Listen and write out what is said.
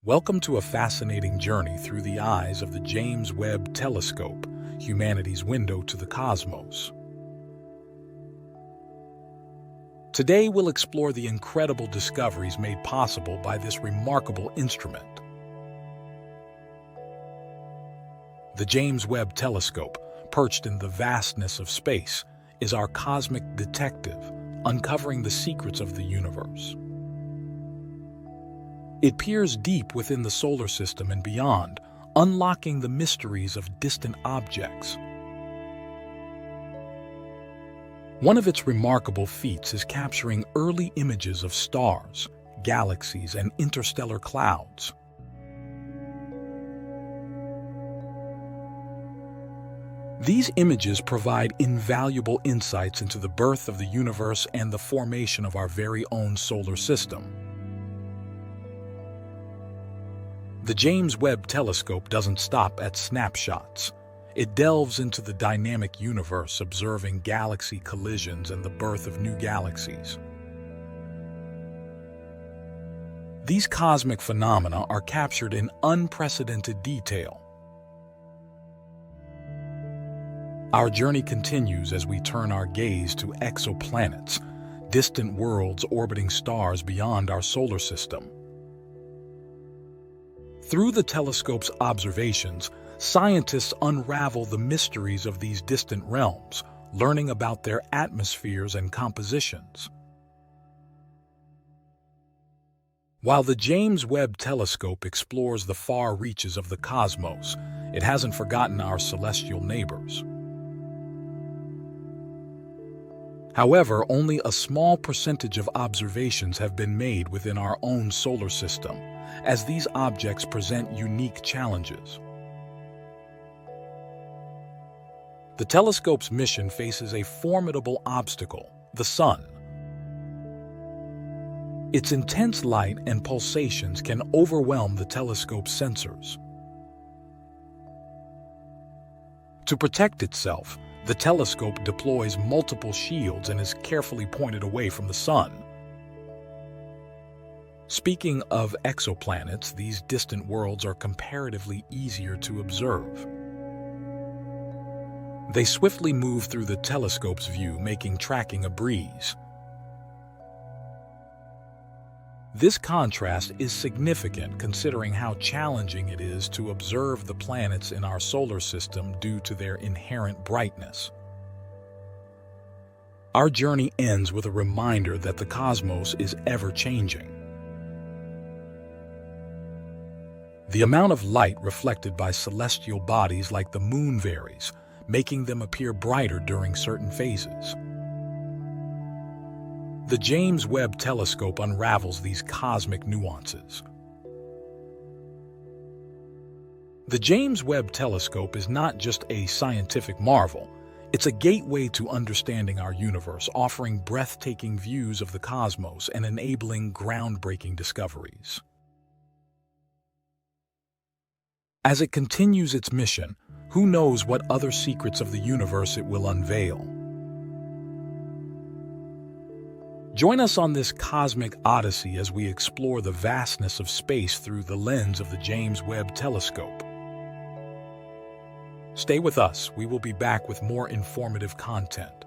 Welcome to a fascinating journey through the eyes of the James Webb Telescope, humanity's window to the cosmos. Today we'll explore the incredible discoveries made possible by this remarkable instrument. The James Webb Telescope, perched in the vastness of space, is our cosmic detective, uncovering the secrets of the universe. It peers deep within the solar system and beyond, unlocking the mysteries of distant objects. One of its remarkable feats is capturing early images of stars, galaxies, and interstellar clouds. These images provide invaluable insights into the birth of the universe and the formation of our very own solar system. The James Webb Telescope doesn't stop at snapshots. It delves into the dynamic universe, observing galaxy collisions and the birth of new galaxies. These cosmic phenomena are captured in unprecedented detail. Our journey continues as we turn our gaze to exoplanets, distant worlds orbiting stars beyond our solar system. Through the telescope's observations, scientists unravel the mysteries of these distant realms, learning about their atmospheres and compositions. While the James Webb Telescope explores the far reaches of the cosmos, it hasn't forgotten our celestial neighbors. However, only a small percentage of observations have been made within our own solar system, as these objects present unique challenges. The telescope's mission faces a formidable obstacle: the sun. Its intense light and pulsations can overwhelm the telescope's sensors. To protect itself, the telescope deploys multiple shields and is carefully pointed away from the sun. Speaking of exoplanets, these distant worlds are comparatively easier to observe. They swiftly move through the telescope's view, making tracking a breeze. This contrast is significant considering how challenging it is to observe the planets in our solar system due to their inherent brightness. Our journey ends with a reminder that the cosmos is ever-changing. The amount of light reflected by celestial bodies like the moon varies, making them appear brighter during certain phases. The James Webb Telescope unravels these cosmic nuances. The James Webb Telescope is not just a scientific marvel, it's a gateway to understanding our universe, offering breathtaking views of the cosmos and enabling groundbreaking discoveries. As it continues its mission, who knows what other secrets of the universe it will unveil? Join us on this cosmic odyssey as we explore the vastness of space through the lens of the James Webb Telescope. Stay with us, we will be back with more informative content.